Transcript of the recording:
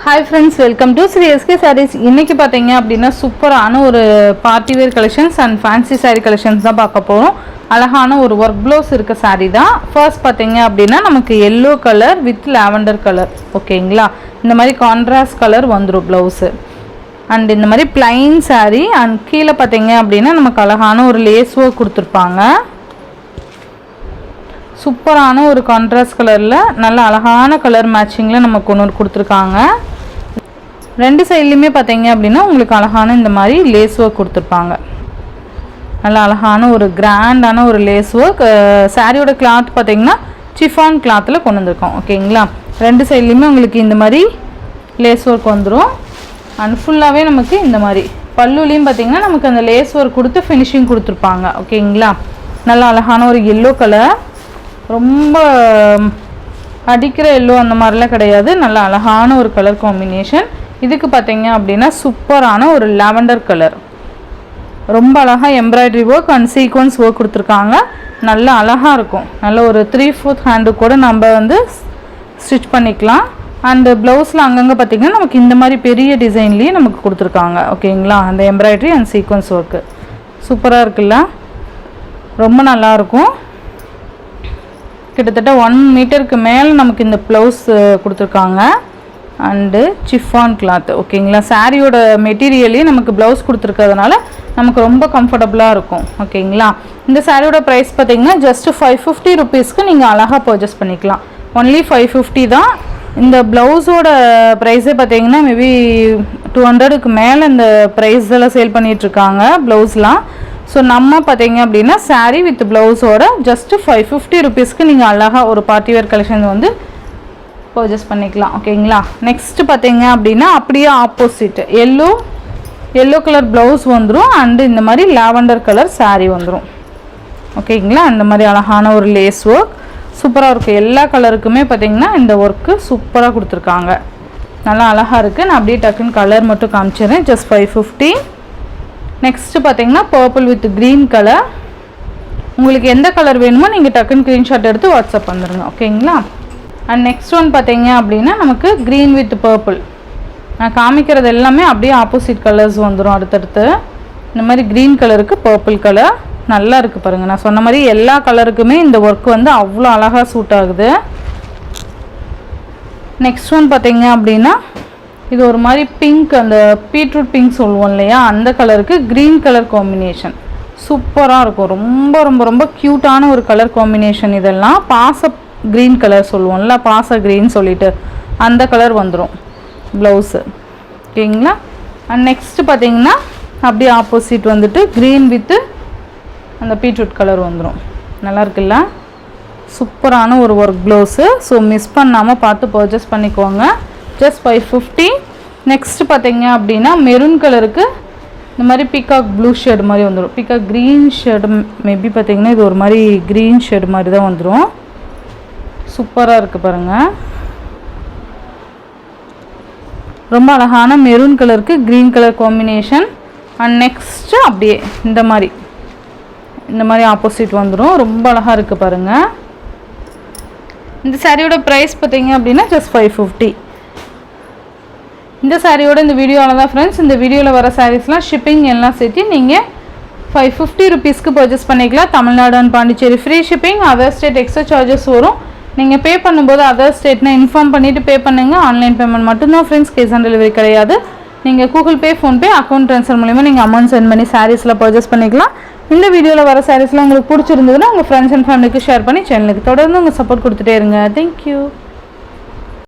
Hi friends, welcome to Sri SK Sarees. இன்னைக்கு பாத்தீங்க அப்படினா சூப்பரான ஒரு party wear collections and fancy saree collections தான் பார்க்க போறோம். அழகான ஒரு work blouse இருக்க saree தான். ஃபர்ஸ்ட் பாத்தீங்க அப்படினா நமக்கு yellow color with lavender color. ஓகேங்களா? இந்த மாதிரி contrast color வந்துரும் blouse. And இந்த மாதிரி plain saree and கீழ பாத்தீங்க அப்படினா நமக்கு அழகான ஒரு lace work கொடுத்திருப்பாங்க. சூப்பரான ஒரு கான்ட்ராஸ்ட் கலர்ல நல்ல அழகான கலர் மேட்சிங்ல நமக்கு ஒன்னு கொடுத்திருக்காங்க. ரெண்டு சைடுலயுமே பாத்தீங்க அப்படினா உங்களுக்கு அழகான இந்த மாதிரி லேஸ் வர்க் கொடுத்திருப்பாங்க. நல்ல அழகான ஒரு கிராண்டான ஒரு லேஸ் வர்க். சாரியோட கிளாத் பாத்தீங்கன்னா சிஃபான் கிளாத்ல கொண்டு வந்திருக்கோம். ஓகேங்களா? ரெண்டு சைடுலயுமே உங்களுக்கு இந்த மாதிரி லேஸ் வர்க் வந்துரும். அண்ட் ஃபுல்லாவே நமக்கு இந்த மாதிரி பல்லுலயும் பாத்தீங்கன்னா நமக்கு அந்த லேஸ் வர்க் கொடுத்து ஃபினிஷிங் கொடுத்திருப்பாங்க. ஓகேங்களா? நல்ல அழகான ஒரு yellow கலர். ரொம்ப அடிக்கிற எல்லோ அந்த மாதிரிலாம் கிடையாது. நல்ல அழகான ஒரு கலர் காம்பினேஷன். இதுக்கு பார்த்தீங்க அப்படின்னா சூப்பரான ஒரு லாவெண்டர் கலர். ரொம்ப அழகாக embroidery work and sequence work கொடுத்துருக்காங்க. நல்ல அழகாக இருக்கும். நல்ல ஒரு 3/4 ஹேண்டு கூட நம்ம வந்து ஸ்டிச் பண்ணிக்கலாம். அண்டு ப்ளவுஸில் அங்கங்கே பார்த்திங்கன்னா நமக்கு இந்த மாதிரி பெரிய டிசைன்லேயே நமக்கு கொடுத்துருக்காங்க. ஓகேங்களா? அந்த எம்ப்ராய்டரி அண்ட் சீக்வன்ஸ் ஒர்க்கு சூப்பராக இருக்குல்ல, ரொம்ப நல்லாயிருக்கும். கிட்டத்தட்ட 1 மீட்டருக்கு மேலே நமக்கு இந்த ப்ளவுஸ் கொடுத்துருக்காங்க. And chiffon cloth. ஓகேங்களா? சாரியோட மெட்டீரியலே நமக்கு ப்ளவுஸ் கொடுத்துருக்கிறதுனால நமக்கு ரொம்ப கம்ஃபர்டபுளாக இருக்கும். ஓகேங்களா? இந்த சாரியோட ப்ரைஸ் பார்த்தீங்கன்னா ஜஸ்ட் 550 ருபீஸ்க்கு நீங்கள் அழகாக பர்ச்சேஸ் பண்ணிக்கலாம். ஒன்லி 550 தான். இந்த ப்ளவுஸோட ப்ரைஸே பார்த்தீங்கன்னா மேபி 200க்கு மேலே இந்த ப்ரைஸ் எல்லாம் சேல் பண்ணிகிட்ருக்காங்க ப்ளவுஸ்லாம். ஸோ நம்ம பார்த்தீங்க அப்படின்னா சாரீ வித் ப்ளவுஸோட ஜஸ்ட்டு 550 ருபீஸ்க்கு நீங்கள் அழகாக ஒரு பார்ட்டி வேர் கலெக்ஷன் வந்து பர்ச்சேஸ் பண்ணிக்கலாம். ஓகேங்களா? நெக்ஸ்ட்டு பார்த்தீங்க அப்படின்னா அப்படியே ஆப்போசிட் எல்லோ கலர் ப்ளவுஸ் வந்துடும். அண்டு இந்த மாதிரி லாவெண்டர் கலர் சாரீ வந்துடும். ஓகேங்களா? இந்த மாதிரி அழகான ஒரு லேஸ் ஒர்க் சூப்பராக இருக்கும். எல்லா கலருக்குமே பார்த்தீங்கன்னா இந்த ஒர்க்கு சூப்பராக கொடுத்துருக்காங்க. நல்லா அழகாக இருக்குது. நான் அப்படியே டக்குன்னு கலர் மட்டும் காமிச்சிடுறேன். ஜஸ்ட் 550. நெக்ஸ்ட்டு பார்த்தீங்கன்னா பர்பிள் வித் க்ரீன் கலர். உங்களுக்கு எந்த கலர் வேணுமோ நீங்கள் டக்குன்னு ஸ்க்ரீன்ஷாட் எடுத்து வாட்ஸ்அப் வந்துடுங்க. ஓகேங்களா? அண்ட் நெக்ஸ்ட் ஒன் பார்த்தீங்க அப்படின்னா நமக்கு க்ரீன் வித் பர்பிள். நான் காமிக்கிறது எல்லாமே அப்படியே ஆப்போசிட் கலர்ஸ் வந்துடும் அடுத்தடுத்து. இந்த மாதிரி க்ரீன் கலருக்கு பர்பிள் கலர் நல்லா இருக்குது பாருங்கள். நான் சொன்ன மாதிரி எல்லா கலருக்குமே இந்த ஒர்க் வந்து அவ்வளோ அழகாக சூட் ஆகுது. நெக்ஸ்ட் ஒன் பார்த்தீங்க அப்படின்னா இது ஒரு மாதிரி பிங்க், அந்த பீட்ரூட் பிங்க் சொல்லுவோம் இல்லையா, அந்த கலருக்கு க்ரீன் கலர் காம்பினேஷன் சூப்பராக இருக்கும். ரொம்ப ரொம்ப ரொம்ப க்யூட்டான ஒரு கலர் காம்பினேஷன். இதெல்லாம் பாச க்ரீன் கலர் சொல்லுவோம்ல, பாச க்ரீன் சொல்லிட்டு அந்த கலர் வந்துடும் ப்ளவுஸு. ஓகேங்களா? அண்ட் நெக்ஸ்ட்டு பார்த்தீங்கன்னா அப்படியே ஆப்போசிட் வந்துட்டு க்ரீன் வித்து அந்த பீட்ரூட் கலர் வந்துடும். நல்லா இருக்குல்ல? சூப்பரான ஒரு ஒர்க் ப்ளவுஸு. ஸோ மிஸ் பண்ணாமல் பார்த்து பர்ச்சேஸ் பண்ணிக்கோங்க. ஜஸ்ட் 550. நெக்ஸ்ட் பார்த்தீங்க அப்படின்னா மெரூன் கலருக்கு இந்த மாதிரி பீகாக் ப்ளூ ஷேடு மாதிரி வந்துடும். பீகாக் க்ரீன் ஷேடு மேபி பார்த்தீங்கன்னா இது ஒரு மாதிரி க்ரீன் ஷேடு மாதிரி தான் வந்துடும். சூப்பராக இருக்குது பாருங்கள். ரொம்ப அழகான மெரூன் கலருக்கு green colour combination. And next அப்படியே இந்த மாதிரி ஆப்போசிட் வந்துடும். ரொம்ப அழகாக இருக்குது பாருங்கள். இந்த சாரியோட ப்ரைஸ் பார்த்தீங்க அப்படின்னா ஜஸ்ட் 550. இந்த சாரியோட இந்த வீடியோவில் தான் ஃப்ரெண்ட்ஸ், இந்த வீடியோவில் வர சாரீஸ்லாம் ஷிப்பிங் எல்லாம் சேர்த்து நீங்கள் 550 ருபீஸ்க்கு பர்ச்சேஸ் பண்ணிக்கலாம். Tamil Nadu and Pondicherry free shipping. Other state extra charges வரும். நீங்கள் பே பண்ணும்போது அதர் ஸ்டேட்னா இன்ஃபார்ம் பண்ணிவிட்டு பே பண்ணுங்கள். ஆன்லைன் பேமெண்ட் மட்டும்தான் ஃப்ரெண்ட்ஸ், கேஷ் ஆன் டெலிவரி கிடையாது. நீங்கள் Google Pay, PhonePe, account transfer மூலிமா நீங்கள் அமௌண்ட் சென்ட் பண்ணி சாரீஸில் பர்ச்சேஸ் பண்ணிக்கலாம். இந்த வீடியோவில் வர சாரீஸ்லாம் உங்களுக்கு பிடிச்சிருந்ததுன்னா உங்கள் ஃப்ரெண்ட்ஸ் அண்ட் ஃபேமிலிக்கு ஷேர் பண்ணி சேனலுக்கு தொடர்ந்து உங்கள் சப்போர்ட் கொடுத்துட்டே இருங்க. தேங்க்யூ.